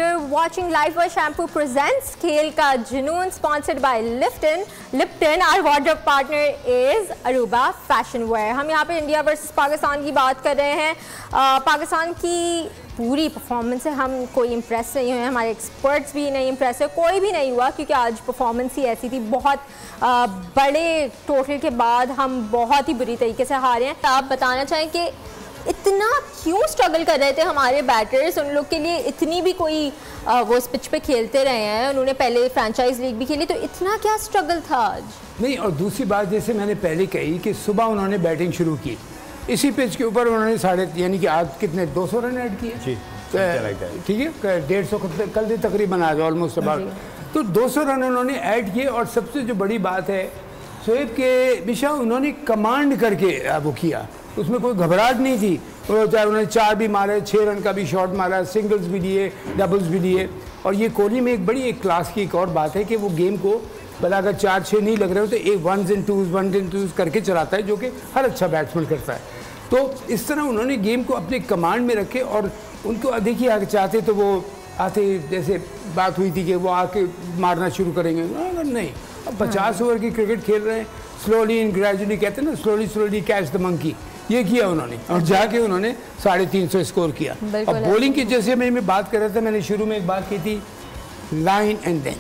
You're watching Live Wash Shampoo presents खेल का जुनून, sponsored by Lipton. Our wardrobe partner is Aruba Fashion Wear. हम यहाँ पे इंडिया वर्सेस पाकिस्तान की बात कर रहे हैं। पाकिस्तान की पूरी परफॉर्मेंस से हम कोई इम्प्रेस नहीं हुए, हमारे एक्सपर्ट्स भी नहीं इम्प्रेस हुए, कोई भी नहीं हुआ, क्योंकि आज परफॉर्मेंस ही ऐसी थी। बहुत बड़े टोटल के बाद हम बहुत ही बुरी तरीके से हारे हैं। आप बताना चाहें कि इतना क्यों स्ट्रगल कर रहे थे हमारे बैटर्स? उन लोग के लिए इतनी भी कोई वो इस पिच पे खेलते रहे हैं, उन्होंने पहले फ्रेंचाइज लीग भी खेली, तो इतना क्या स्ट्रगल था आज? नहीं, और दूसरी बात जैसे मैंने पहले कही कि सुबह उन्होंने बैटिंग शुरू की इसी पिच के ऊपर, उन्होंने यानी कि आज कितने 200 रन ऐड किए। ठीक है, 150 कल तकरीबन आज ऑलमोस्ट अबाउट, तो 200 रन उन्होंने ऐड किए। और सबसे जो बड़ी बात है शोएब के मिशा, उन्होंने कमांड करके वो किया, उसमें कोई घबराहट नहीं थी। चाहे उन्होंने 4 भी मारे, 6 रन का भी शॉट मारा, सिंगल्स भी लिए, डबल्स भी लिए। और ये कोहली में एक बड़ी एक क्लास की एक और बात है कि वो गेम को भला अगर 4-6 नहीं लग रहे हो तो एक 1s and 2s करके चलाता है, जो कि हर अच्छा बैट्समैन करता है। तो इस तरह उन्होंने गेम को अपने कमांड में रखे। और उनको देखिए आगे चाहते तो वो आते, जैसे बात हुई थी कि वो आके मारना शुरू करेंगे, नहीं, अब 50 ओवर की क्रिकेट खेल रहे हैं, स्लोली एंड ग्रेजुअली कहते हैं ना, स्लोली कैच द मंकी, ये किया उन्होंने और जाके उन्होंने 350 स्कोर किया। और बॉलिंग की जैसे मैं बात कर रहा था, मैंने शुरू में एक बात की थी, लाइन एंड देन,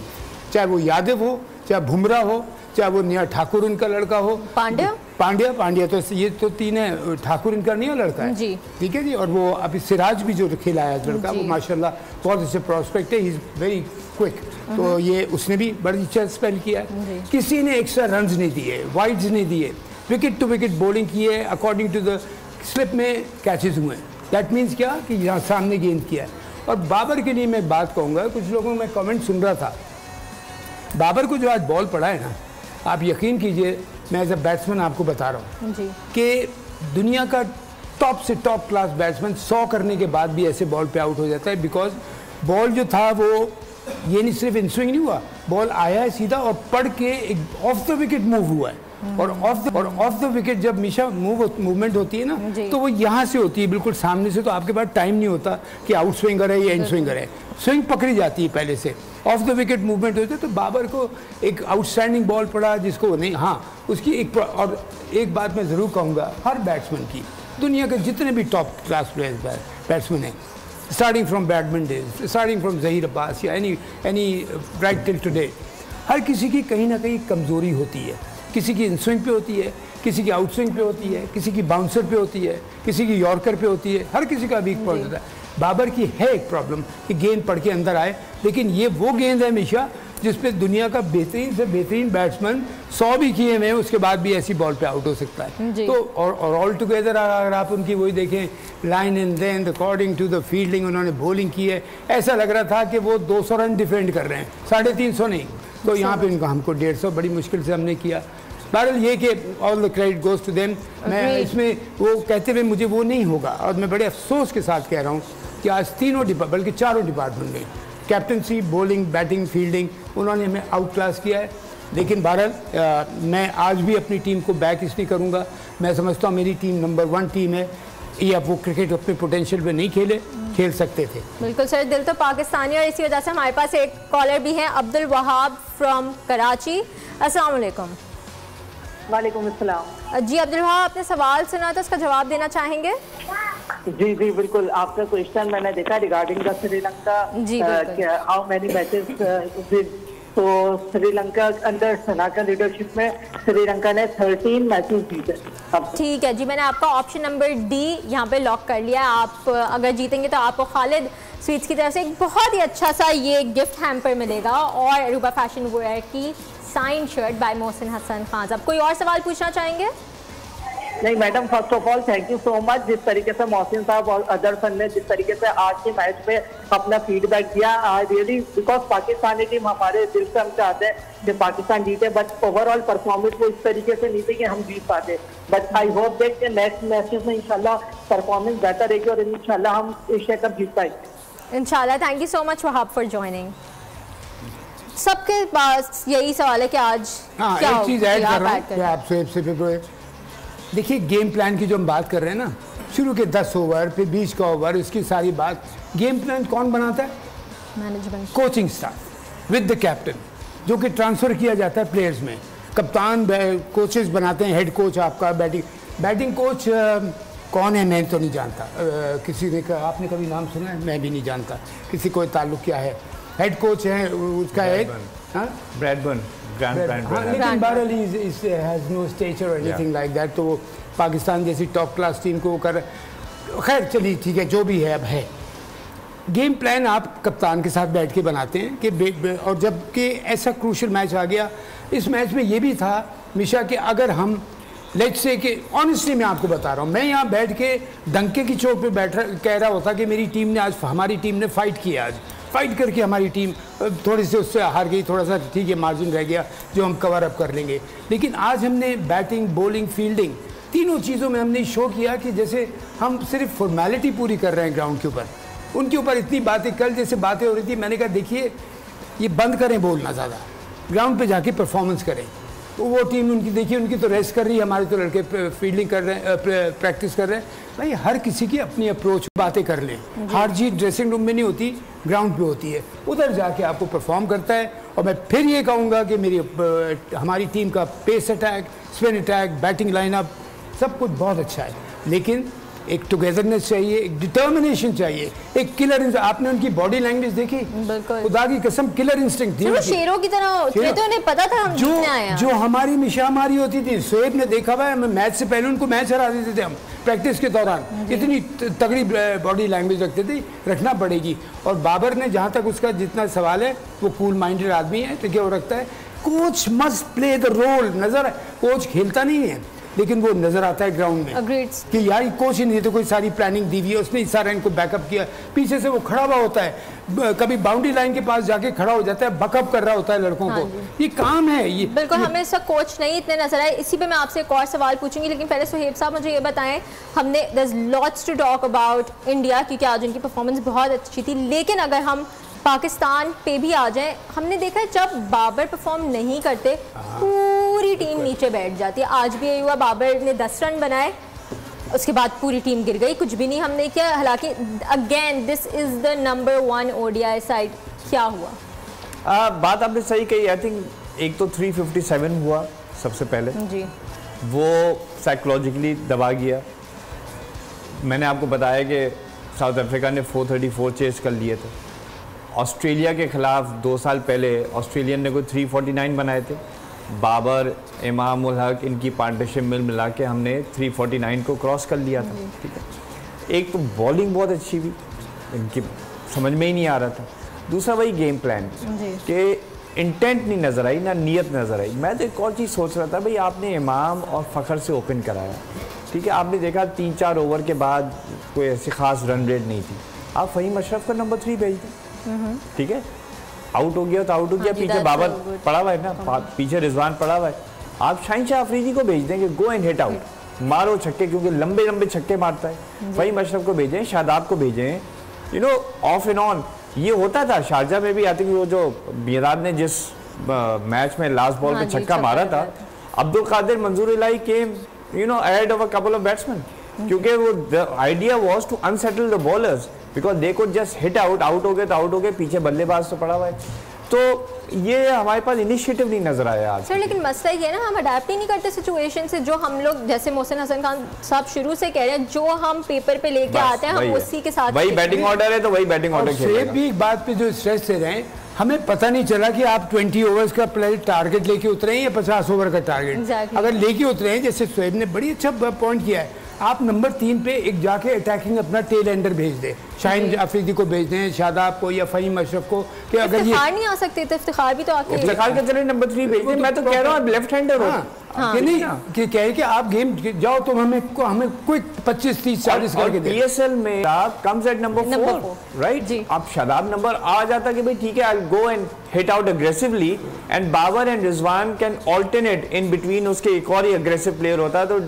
चाहे वो यादव हो, चाहे बुमराह हो, चाहे वो निया ठाकुर इनका लड़का हो, पांड्या तो ये तो 3 है, ठाकुर इनका नहीं लड़का है, ठीक है जी। और वो अभी सिराज भी जो खेला है लड़का, वो माशाल्लाह बहुत अच्छे प्रोस्पेक्ट है, ही इज वेरी क्विक, तो ये उसने भी बड़ी अच्छा स्पेल किया है। किसी ने एक्स्ट्रा रन्स नहीं दिए, वाइड्स नहीं दिए, विकेट टू विकेट बॉलिंग की है, अकॉर्डिंग टू द स्लिप में कैचेस हुए हैं। दैट मीन्स क्या कि यहाँ सामने गेंद किया है। और बाबर के लिए मैं बात कहूँगा, कुछ लोगों में कमेंट सुन रहा था, बाबर को जो आज बॉल पड़ा है ना, आप यकीन कीजिए, मैं एज अ बैट्समैन आपको बता रहा हूँ कि दुनिया का टॉप से टॉप क्लास बैट्समैन 100 करने के बाद भी ऐसे बॉल पे आउट हो जाता है। बिकॉज बॉल जो था वो ये नहीं सिर्फ इन स्विंग नहीं हुआ, बॉल आया है सीधा और पड़ के एक ऑफ द विकेट मूव हुआ है। और ऑफ द विकेट जब मिशा मूवमेंट होती है ना, तो वो यहाँ से होती है बिल्कुल सामने से, तो आपके पास टाइम नहीं होता कि आउट स्विंगर है या इन स्विंगर है, स्विंग पकड़ी जाती है पहले से, ऑफ द विकेट मूवमेंट होती है। तो बाबर को एक आउटस्टैंडिंग बॉल पड़ा जिसको नहीं, हाँ उसकी एक, और एक बात मैं ज़रूर कहूँगा हर बैट्समैन की, दुनिया के जितने भी टॉप क्लास बैट्समैन हैं, starting from badminton, starting from Zaheer Abbas या एनी राइट टिल टुडे, हर किसी की कहीं ना कहीं कमज़ोरी होती है। किसी की इन स्विंग पे होती है, किसी की आउट स्विंग पे होती है, किसी की बाउंसर पे होती है, किसी की यॉर्कर पे होती है, हर किसी का वीक पॉइंट होता है। बाबर की है एक प्रॉब्लम कि गेंद पड़ के अंदर आए, लेकिन ये वो गेंद है हमेशा जिस पे दुनिया का बेहतरीन से बेहतरीन बैट्समैन 100 भी किए हुए हैं, उसके बाद भी ऐसी बॉल पे आउट हो सकता है। तो और ऑल टुगेदर अगर आप उनकी वही देखें, line and then according to the fielding उन्होंने बॉलिंग की है, ऐसा लग रहा था कि वो 200 रन डिफेंड कर रहे हैं, 350 नहीं। तो यहाँ पे इनको हमको 150 बड़ी मुश्किल से हमने किया। बहरहाल ये कि all the credit goes to them. मैं इसमें वो कहते हुए मुझे वो नहीं होगा, और मैं बड़े अफसोस के साथ कह रहा हूँ कि आज तीनों बल्कि चारों डिपार्टमेंट में, कैप्टनसी, बॉलिंग, बैटिंग, फील्डिंग, उन्होंने हमें आउट क्लास किया है। लेकिन बहरहाल मैं आज भी अपनी टीम को बैक इसलिए करूँगा, मैं समझता हूँ मेरी टीम नंबर 1 टीम है, ये अब वो क्रिकेट अपने पोटेंशियल पे नहीं खेल सकते थे। बिल्कुल सर, दिल तो पाकिस्तानी, और इसी वजह से हमारे पास एक कॉलर भी हैं, अब्दुल वहाब फ्रॉम कराची। अस्सलाम वालेकुम। वालेकुम अस्सलाम। जी अब्दुल वहाब, आपने सवाल सुना तो उसका जवाब देना चाहेंगे? जी जी बिल्कुल, आपका क्वेश्चन मैंने देखा regarding the Sri Lanka, how many matches, तो श्रीलंका अंडर सनाका लीडरशिप में श्रीलंका ने 13 मैचेस जीते। ठीक है जी, मैंने आपका ऑप्शन नंबर डी यहाँ पे लॉक कर लिया। आप अगर जीतेंगे तो आपको खालिद स्वीट्स की तरफ से एक बहुत ही अच्छा सा ये गिफ्ट हैम्पर मिलेगा, और अरूबा फैशन वेयर की sign shirt by Mohsin Hasan Khan sahab. कोई और सवाल पूछना चाहेंगे? नहीं madam, first of all thank you so much, जिस तरीके से मोहसिन साहब और अदरसन ने जिस तरीके से आज के मैच में अपना फीडबैक दिया, I really, because Pakistani team हमारे दिल से हम चाहते हैं कि पाकिस्तान जीते, बट ओवरऑल परफॉर्मेंस वो इस तरीके से नहीं थी कि हम जीत पाते। बट आई होप दैट कि नेक्स्ट मैचेस में इंशाल्लाह परफॉर्मेंस बेहतर रहेगी और इंशाल्लाह हम एशिया कप जीत पाएंगे इंशाल्लाह। Thank you so much Wahab for joining. सबके पास यही सवाल है कि आज क्या एक चीज़ ऐड कर रहा हूँ आपसे, देखिए गेम प्लान की जो हम बात कर रहे हैं ना, शुरू के 10 ओवर फिर 20 का ओवर, इसकी सारी बात गेम प्लान कौन बनाता है? Management, coaching staff with the captain, जो कि ट्रांसफ़र किया जाता है प्लेयर्स में। कप्तान कोचेस बनाते हैं, हेड कोच आपका, बैटिंग कोच कौन है मैं तो नहीं जानता, किसी ने आपने कभी नाम सुना है? मैं भी नहीं जानता किसी कोई ताल्लुक क्या है। हेड कोच है उसका एक ब्रैडबर्न, लेकिन बहरहाल हैज़ नो स्टेचर और एनीथिंग लाइक दैट, तो वो पाकिस्तान जैसी टॉप क्लास टीम को कर, खैर चलिए ठीक है, जो भी है अब है। गेम प्लान आप कप्तान के साथ बैठ के बनाते हैं कि और जबकि ऐसा क्रूशल मैच आ गया, इस मैच में ये भी था मिशा कि अगर हम लेट्स से कि ऑनेस्टली मैं आपको बता रहा हूँ, मैं यहाँ बैठ के डंके की चोट पे कह रहा होता कि मेरी टीम ने आज, हमारी टीम ने फाइट किया, आज फाइट करके हमारी टीम थोड़ी सी उससे हार गई, थोड़ा सा ठीक है मार्जिन रह गया जो हम कवर अप कर लेंगे। लेकिन आज हमने बैटिंग, बॉलिंग, फील्डिंग तीनों चीज़ों में हमने शो किया कि जैसे हम सिर्फ फॉर्मेलिटी पूरी कर रहे हैं ग्राउंड के ऊपर। उनके ऊपर इतनी बातें, कल जैसे बातें हो रही थी, मैंने कहा देखिए ये बंद करें बोलना, ज़्यादा ग्राउंड पे जाके परफॉर्मेंस करें। वो टीम उनकी देखिए, उनकी तो रेस्ट कर रही है, हमारे तो लड़के फील्डिंग कर रहे हैं, प्रैक्टिस कर रहे हैं। भाई हर किसी की अपनी अप्रोच, बातें कर लें, हार जीत ड्रेसिंग रूम में नहीं होती, ग्राउंड पे होती है, उधर जाके आपको परफॉर्म करता है। और मैं फिर ये कहूँगा कि हमारी टीम का pace attack, spin attack, batting lineup सब कुछ बहुत अच्छा है, लेकिन एक टुगेदरनेस चाहिए, एक डिटर्मिनेशन चाहिए, एक किलर। आपने उनकी बॉडी लैंग्वेज देखी, खुदा की कसम किलर इंस्टिंक्ट थी, वो शेरों की तरह उतरे, तो उन्हें पता था हम जीतने आए हैं। जो हमारी मिशामारी होती थी, शोएब ने देखा हुआ है, हम मैच से पहले उनको मैच हरा देते थे हम प्रैक्टिस के दौरान, इतनी तगड़ी बॉडी लैंग्वेज रखते थे, रखना पड़ेगी। और बाबर ने, जहाँ तक उसका जितना सवाल है, वो कूल माइंडेड आदमी है, तो क्या वो रखता है, coach must play the role. नजर कोच खेलता नहीं है, लेकिन वो नजर आता है ग्राउंड में कि यार कोच ही नहीं तो कोई सारी प्लानिंग दी हुई है, उसने सारा इनको बैकअप किया, पीछे से वो खड़ा हुआ होता है, कभी बाउंड्री लाइन के पास जाके खड़ा हो जाता है, बैकअप कर रहा होता है लड़कों को। ये काम है ये, बिल्कुल। हमें इसका कोच नहीं इतने नजर आए। इसी पे मैं आपसे एक और सवाल पूछूंगी, लेकिन पहले सुहेब साहब मुझे ये बताएं, हमने there's lots to talk about India, क्योंकि आज उनकी परफॉर्मेंस बहुत अच्छी थी, लेकिन अगर हम पाकिस्तान पे भी आ जाए, हमने देखा है जब बाबर परफॉर्म नहीं करते पूरी टीम नीचे बैठ जाती है। आज भी यही हुआ, बाबर ने 10 रन बनाए, उसके बाद पूरी टीम गिर गई, कुछ भी नहीं हमने किया। हालांकि again this is the number 1 ODI side, क्या हुआ? बात आपने सही कही। आई थिंक एक तो 357 हुआ सबसे पहले जी, वो साइकोलॉजिकली दबा गया। मैंने आपको बताया कि साउथ अफ्रीका ने 434 चेस कर लिए थे। ऑस्ट्रेलिया के खिलाफ 2 साल पहले ऑस्ट्रेलियन ने कोई 349 बनाए थे। बाबर, इमाम उल हक, इनकी पार्टनरशिप में मिला के हमने 349 को क्रॉस कर लिया था। ठीक है, एक तो बॉलिंग बहुत अच्छी हुई, इनकी समझ में ही नहीं आ रहा था। दूसरा वही गेम प्लान कि इंटेंट नहीं नज़र आई, ना नीयत नज़र आई। मैं तो एक और चीज़ सोच रहा था, भाई आपने इमाम और फ़खर से ओपन कराया, ठीक है, आपने देखा 3-4 ओवर के बाद कोई ऐसी ख़ास रन रेट नहीं थी, आप फ़हीम अशरफ का नंबर 3 भेज दें, ठीक है, आउट हो गया तो आउट हो गया, पीछे बाबर पड़ा हुआ है ना, पीछे रिजवान पड़ा हुआ है, आप शाहीन शाह अफरीदी को भेज देंगे, गो एंड हिट आउट, मारो छक्के, क्योंकि लंबे लंबे छक्के मारता है। फ़हीम अशरफ को भेजें, शादाब को भेजें, you know of and on. ये होता था शारजा में भी, आती वो जो मिराज ने जिस मैच में लास्ट बॉल पे छक्का मारा था, Abdul Qadir Manzoor Elahi came you know ahead of a couple of batsman, क्योंकि वो the idea was to unsettle the bowlers because they could just hit out, out हो गए तो आउट हो गए, पीछे बल्लेबाज तो पड़ा हुआ है। तो ये हमारे पास इनिशिएटिव नहीं नजर आया आज। सर लेकिन मसला ये है ना, हम अडेप्ट ही नहीं करते सिचुएशन से, जो हम लोग जैसे मोहसिन हसन खान साहब शुरू से कह रहे हैं, जो हम पेपर पे लेके आते हैं हम उसी के साथ, वही बैटिंग ऑर्डर है तो वही बैटिंग ऑर्डर खेलेगा। भी एक बात पे जो स्ट्रेस दे रहे हैं, हमें पता नहीं चला कि आप 20 ओवर्स का प्ले टारगेट लेके उतरे हैं या 50 ओवर का टारगेट अगर लेके उतरे हैं, जैसे शोएब ने बड़ी अच्छा पॉइंट किया है, आप नंबर 3 पे एक जाके अटैकिंग अपना टेल एंडर भेज दे, शाहीन अफरीदी को भेज दें, शादाब को या फ़हीम अशरफ को, कि अगर ये नहीं आ सकते तो इफ्तिखार भी तो आके इफ्तिखार के चले नंबर 3 भेज दें। मैं तो कह रहा हूं आप लेफ्ट हैंडर हो, कि नहीं कि कहे कि आप गेम जाओ तो हमें क्विक 25 30 40 करके दे। पीएसएल में आप कम्स एट नंबर 4 राइट, आप शादाब नंबर आ जाता कि भाई ठीक है, I go and hit out aggressively and Babar and Rizwan can alternate in between, उसके एक और ही अग्रेसिव प्लेयर होता है, तो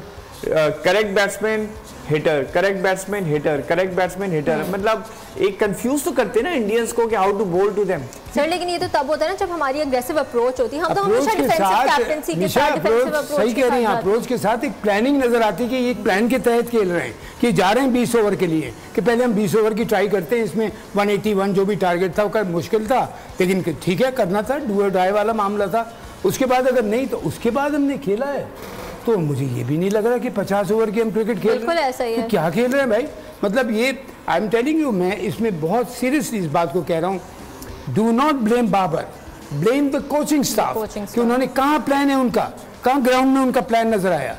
correct batsman hitter, correct batsman hitter, correct batsman hitter, मतलब एक कंफ्यूज तो करते हैं ना इंडियंस को कि हाउ टू बोल टू देम। सर लेकिन ये तो तब होता है ना जब हमारी एग्रेसिव अप्रोच होती है। हम तो हमेशा डिफेंसिव कैप्टेंसी के साथ डिफेंसिव अप्रोच सही कह रही हैं, अप्रोच के साथ एक प्लानिंग नजर आती है कि एक प्लान के तहत खेल रहे हैं कि जा रहे हैं 20 ओवर के लिए, कि पहले हम 20 ओवर की ट्राई करते हैं, इसमें 181 जो भी टारगेट था वो मुश्किल था लेकिन ठीक है करना था, डू और डाई वाला मामला था। उसके बाद अगर नहीं तो उसके बाद हमने खेला है। तो मुझे ये भी नहीं लग रहा कि 50 ओवर की हम क्रिकेट खेल रहे हैं। ऐसा ही है। तो क्या खेल रहे हैं भाई, मतलब ये आई एम टेलिंग यू, मैं इसमें बहुत सीरियसली इस बात को कह रहा हूँ, do not blame Babar, blame the coaching staff कि उन्होंने कहाँ प्लान है उनका, कहाँ ग्राउंड में उनका प्लान नजर आया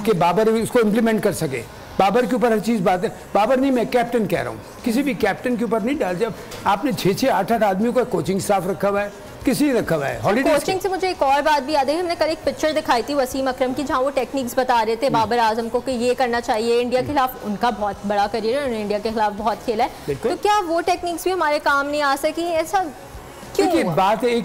कि बाबर उसको इम्प्लीमेंट कर सके। बाबर के ऊपर हर चीज़ बात है, बाबर नहीं, मैं कैप्टन कह रहा हूँ, किसी भी कैप्टन के ऊपर नहीं डाल। जब आपने 6-6, 8-8 आदमियों का कोचिंग स्टाफ रखा हुआ है, किसी ने रखा हुआ है हॉलीडे। कोचिंग से मुझे एक और बात भी याद है, हमने कल एक पिक्चर दिखाई थी वसीम अकरम की, जहाँ वो टेक्निक्स बता रहे थे बाबर आजम को कि ये करना चाहिए। इंडिया के खिलाफ उनका बहुत बड़ा करियर है, उन्होंने इंडिया के खिलाफ बहुत खेला है, तो क्या वो टेक्निक्स भी हमारे काम नहीं आ सकी? ऐसा क्यों? बात है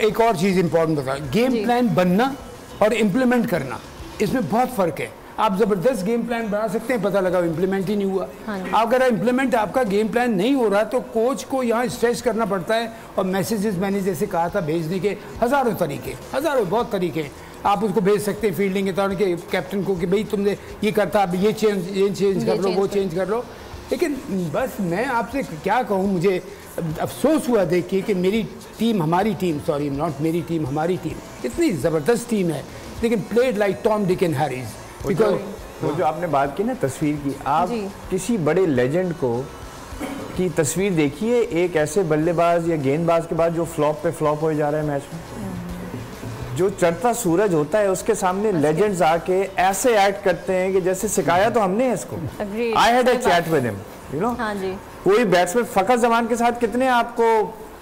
एक और चीज़ इंपॉर्टेंट बता, गेम प्लान बनना और इम्प्लीमेंट करना, इसमें बहुत फर्क है। आप ज़बरदस्त गेम प्लान बना सकते हैं, पता लगा इम्प्लीमेंट ही नहीं हुआ। अगर इम्प्लीमेंट आपका गेम प्लान नहीं हो रहा तो कोच को यहाँ स्ट्रेस करना पड़ता है, और मैसेजेस मैंने जैसे कहा था भेजने के हज़ारों तरीके, हज़ारों बहुत तरीके हैं। आप उसको भेज सकते हैं फील्डिंग के तौर के कैप्टन को कि भाई तुमने ये करता, अब ये चेंज कर लो, वो चेंज कर लो। लेकिन बस मैं आपसे क्या कहूँ, मुझे अफसोस हुआ देख के कि मेरी टीम, हमारी टीम, सॉरी नॉट मेरी टीम, हमारी टीम इतनी ज़बरदस्त टीम है लेकिन played like Tom Dick and Harry's. वो जो आपने बात की ना तस्वीर की, आप किसी बड़े लेजेंड को की तस्वीर देखिए एक ऐसे बल्लेबाज या गेंदबाज के बाद जो फ्लॉप पे फ्लॉप हो जा रहा है मैच में, जो चढ़ता सूरज होता है उसके सामने लेजेंड्स आके ऐसे एक्ट करते हैं कि जैसे सिखाया तो हमने है इसको। I had a chat with him, you know, कोई बैट्समैन फखर जमान के साथ कितने आपको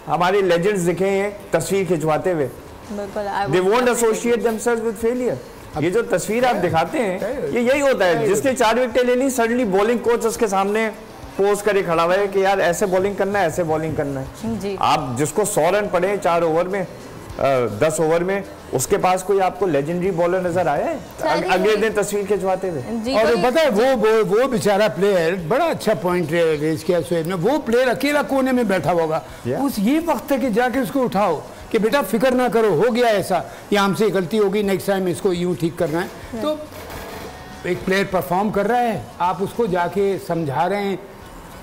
हमारे लेजेंड्स दिखे हैं तस्वीर खिंचवाते हुए। They won't associate themselves with failure. ये जो तस्वीर आप दिखाते हैं ये यही होता है, जिसने 4 विकेटें ले ली सडनली बॉलिंग कोच उसके सामने पोज करे खड़ा हुआ है कि यार ऐसे बॉलिंग करना है, ऐसे बॉलिंग करना है जी। आप जिसको 100 रन पड़े 4 ओवर में, 10 ओवर में, उसके पास कोई आपको लेजेंडरी बॉलर नजर आया है अगले दिन तस्वीर खिंचवाते हुए? और पता है वो बेचारा प्लेयर, बड़ा अच्छा पॉइंट रेज किया शोएब ने, वो प्लेयर अकेला कोने में बैठा होगा, उस ये वक्त है कि जाके उसको उठाओ कि बेटा फिक्र ना करो, हो गया ऐसा, या हमसे गलती होगी, नेक्स्ट टाइम इसको यूं ठीक करना है। तो एक प्लेयर परफॉर्म कर रहा है, आप उसको जाके समझा रहे हैं,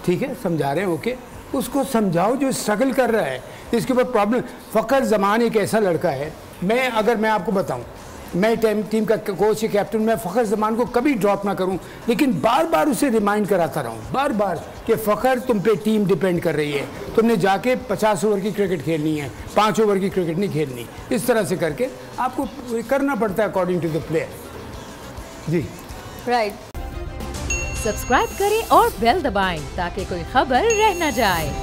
ठीक है समझा रहे हैं, ओके, उसको समझाओ जो स्ट्रगल कर रहा है, इसके ऊपर प्रॉब्लम। फ़खर ज़मान एक ऐसा लड़का है, अगर मैं आपको बताऊं, मैं टीम का कोच या कैप्टन, मैं फ़खर ज़मान को कभी ड्रॉप ना करूं, लेकिन बार बार उसे रिमाइंड कराता रहूं, बार बार कि फ़खर तुम पे टीम डिपेंड कर रही है, तुमने जाके 50 ओवर की क्रिकेट खेलनी है, 5 ओवर की क्रिकेट नहीं खेलनी। इस तरह से करके आपको करना पड़ता है अकॉर्डिंग टू द प्लेयर। जी राइट। सब्सक्राइब करें और बेल दबाएं ताकि कोई खबर रह न जाए।